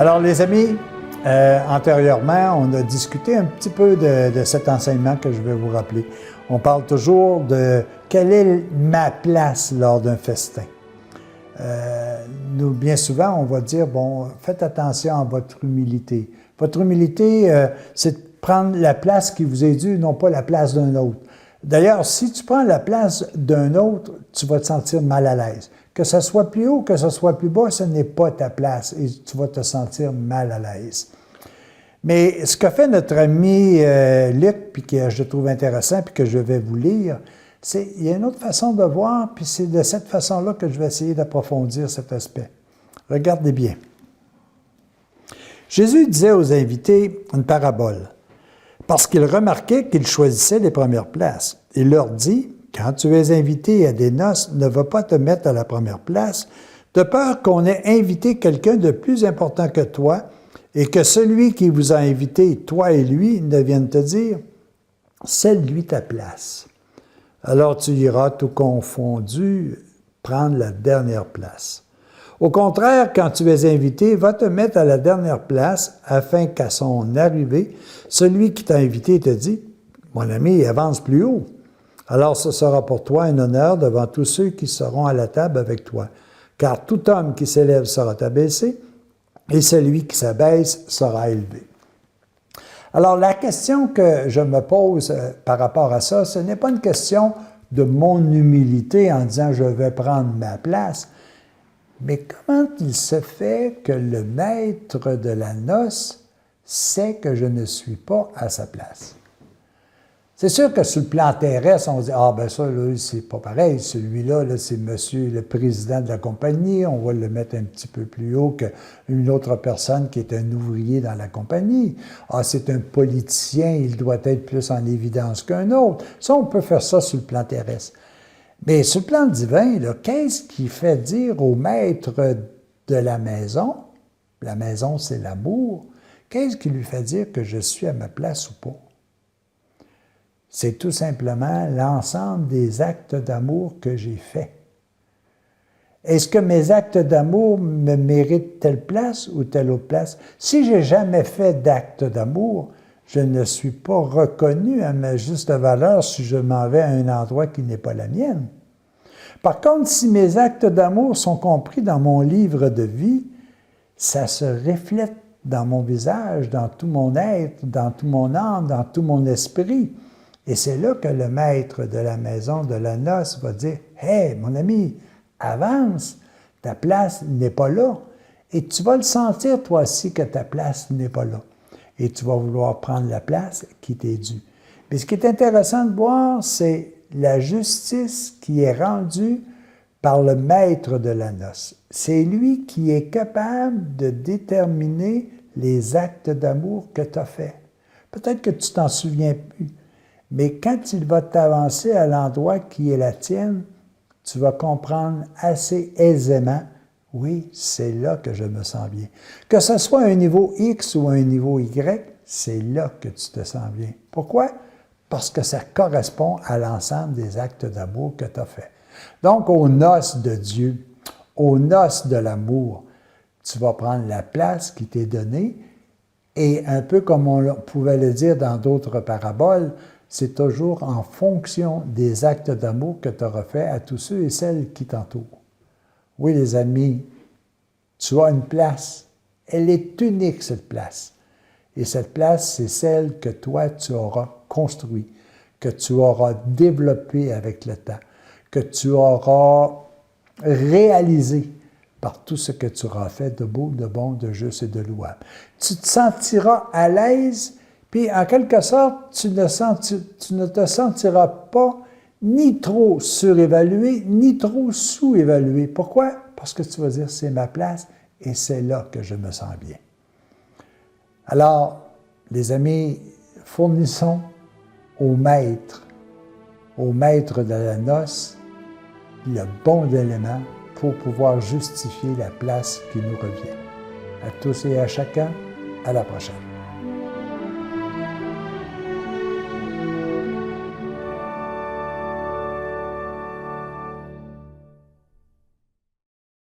Alors, les amis, antérieurement, on a discuté un petit peu de cet enseignement que je vais vous rappeler. On parle toujours de quelle est ma place lors d'un festin. Nous, bien souvent, on va dire, bon, faites attention à votre humilité. Votre humilité, c'est de prendre la place qui vous est due, non pas la place d'un autre. D'ailleurs, si tu prends la place d'un autre, tu vas te sentir mal à l'aise. Que ce soit plus haut, que ce soit plus bas, ce n'est pas ta place et tu vas te sentir mal à l'aise. Mais ce qu'a fait notre ami Luc, puis que je trouve intéressant, puis que je vais vous lire, c'est il y a une autre façon de voir, puis c'est de cette façon-là que je vais essayer d'approfondir cet aspect. Regardez bien. Jésus disait aux invités une parabole, parce qu'il remarquait qu'ils choisissaient les premières places. Il leur dit, « Quand tu es invité à des noces, ne va pas te mettre à la première place, de peur qu'on ait invité quelqu'un de plus important que toi, et que celui qui vous a invité, toi et lui, ne vienne te dire, « Cède-lui ta place. » Alors tu iras tout confondu prendre la dernière place. Au contraire, quand tu es invité, va te mettre à la dernière place afin qu'à son arrivée, celui qui t'a invité te dit, « Mon ami, avance plus haut. » Alors ce sera pour toi un honneur devant tous ceux qui seront à la table avec toi. Car tout homme qui s'élève sera abaissé, et celui qui s'abaisse sera élevé. Alors la question que je me pose par rapport à ça, ce n'est pas une question de mon humilité en disant « je vais prendre ma place », mais comment il se fait que le maître de la noce sait que je ne suis pas à sa place? C'est sûr que sur le plan terrestre, on dit « Ah, ben ça, là, c'est pas pareil. Celui-là, là, c'est monsieur le président de la compagnie. On va le mettre un petit peu plus haut qu'une autre personne qui est un ouvrier dans la compagnie. Ah, c'est un politicien, il doit être plus en évidence qu'un autre. » Ça, on peut faire ça sur le plan terrestre. Mais sur le plan divin, qu'est-ce qui fait dire au maître de la maison, c'est l'amour, qu'est-ce qui lui fait dire que je suis à ma place ou pas? C'est tout simplement l'ensemble des actes d'amour que j'ai faits. Est-ce que mes actes d'amour me méritent telle place ou telle autre place? Si je n'ai jamais fait d'acte d'amour, je ne suis pas reconnu à ma juste valeur si je m'en vais à un endroit qui n'est pas la mienne. Par contre, si mes actes d'amour sont compris dans mon livre de vie, ça se reflète dans mon visage, dans tout mon être, dans tout mon âme, dans tout mon esprit. Et c'est là que le maître de la maison de la noce va dire « Hey, mon ami, avance, ta place n'est pas là. » Et tu vas le sentir, toi aussi, que ta place n'est pas là. Et tu vas vouloir prendre la place qui t'est due. Mais ce qui est intéressant de voir, c'est la justice qui est rendue par le maître de la noce. C'est lui qui est capable de déterminer les actes d'amour que tu as faits. Peut-être que tu t'en souviens plus. Mais quand il va t'avancer à l'endroit qui est la tienne, tu vas comprendre assez aisément, oui, c'est là que je me sens bien. Que ce soit un niveau X ou un niveau Y, c'est là que tu te sens bien. Pourquoi? Parce que ça correspond à l'ensemble des actes d'amour que tu as faits. Donc, aux noces de Dieu, aux noces de l'amour, tu vas prendre la place qui t'est donnée et un peu comme on pouvait le dire dans d'autres paraboles, c'est toujours en fonction des actes d'amour que tu auras fait à tous ceux et celles qui t'entourent. Oui, les amis, tu as une place. Elle est unique, cette place. Et cette place, c'est celle que toi, tu auras construite, que tu auras développée avec le temps, que tu auras réalisé par tout ce que tu auras fait de beau, de bon, de juste et de louable. Tu te sentiras à l'aise. Puis, en quelque sorte, tu ne te sentiras pas ni trop surévalué, ni trop sous-évalué. Pourquoi? Parce que tu vas dire, c'est ma place et c'est là que je me sens bien. Alors, les amis, fournissons au maître de la noce, le bon élément pour pouvoir justifier la place qui nous revient. À tous et à chacun, à la prochaine.